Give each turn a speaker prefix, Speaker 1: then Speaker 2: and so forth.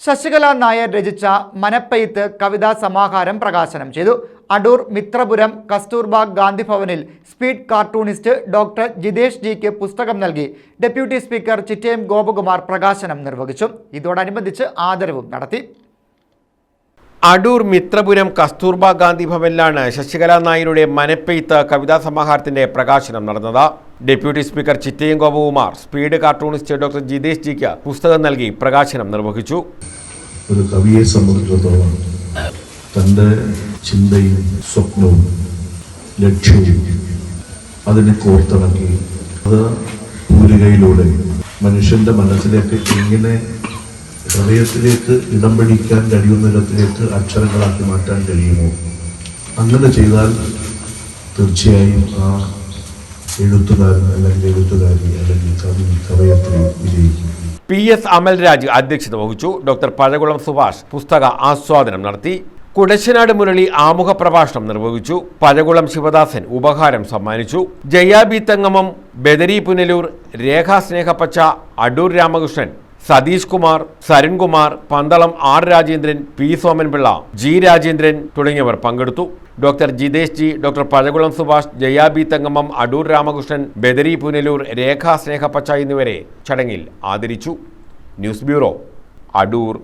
Speaker 1: ശശികല നായർ രചിച്ച മനപ്പെയ്ത്ത് കവിതാ സമാഹാരം പ്രകാശനം ചെയ്തു. അടൂർ മിത്രപുരം കസ്തൂർബ ഗാന്ധി ഭവനിൽ സ്പീഡ് കാർട്ടൂണിസ്റ്റ് ഡോക്ടർ ജിതേഷ് ജിക്ക് പുസ്തകം നൽകി ഡെപ്യൂട്ടി സ്പീക്കർ ചിറ്റയം ഗോപകുമാർ പ്രകാശനം നിർവഹിച്ചു. ഇതോടനുബന്ധിച്ച് ആദരവും നടത്തി.
Speaker 2: അടൂർ മിത്രപുരം കസ്തൂർബ ഗാന്ധി ഭവനിലാണ് ശശികല നായരുടെ മനപ്പെയ്ത്ത് കവിതാ സമാഹാരത്തിന്റെ പ്രകാശനം നടന്നത്. Deputy speaker Chittayam Gopakumar speed cartoonist doctor Jitesh ജിക്ക് പുസ്തകം നൽകി പ്രകാശനം നിർവഹിച്ചു.
Speaker 3: ഒരു കവിയെ സംബന്ധിച്ചിടത്തോളം തൻ്റെ ചിന്തയും സ്വപ്നവും ലക്ഷ്യവും അതിനെ കോർത്തിണക്കി അത് പൂരികയിലൂടെ മനുഷ്യന്റെ മനസ്സിലേക്ക് എങ്ങനെ ഹൃദയത്തിലേക്ക് ഇടം പിടിക്കാൻ കഴിയുന്ന വിധത്തിലേക്ക് അക്ഷരങ്ങളാക്കി മാറ്റാൻ കഴിയുമോ? അങ്ങനെ ചെയ്താൽ തീർച്ചയായും ആ എഴുത്തുകാരൻ അല്ലെങ്കിൽ എഴുത്തുകാരി അല്ലെങ്കിൽ കവയത്രി വിജയിക്കും.
Speaker 2: PS അമൽരാജ് അധ്യക്ഷത വഹിച്ചു. ഡോക്ടർ പഴകുളം സുഭാഷ് പുസ്തക ആസ്വാദനം നടത്തി. കുടശനാട് മുരളി ആമുഖ പ്രഭാഷണം നിർവഹിച്ചു. പഴകുളം ശിവദാസൻ ഉപഹാരം സമ്മാനിച്ചു. ജയാബി Thangamam, Badri Punalur, Rekha സ്നേഹപ്പച്ച, Adoor Ramakrishnan, Satheesh Kumar, Sarunkumar, Pandalam R Rajendran, P Somanpillai, G Rajendran തുടങ്ങിയവർ പങ്കെടുത്തു. Doctor Jitesh G, doctor Pazhakulam Subhash, Jayabi Thangamam, Adoor Ramakrishnan, Badari Punalur, Rekha സ്നേഹപ്പച്ച എന്നിവരെ ചടങ്ങിൽ ആദരിച്ചു. News bureau, Adoor.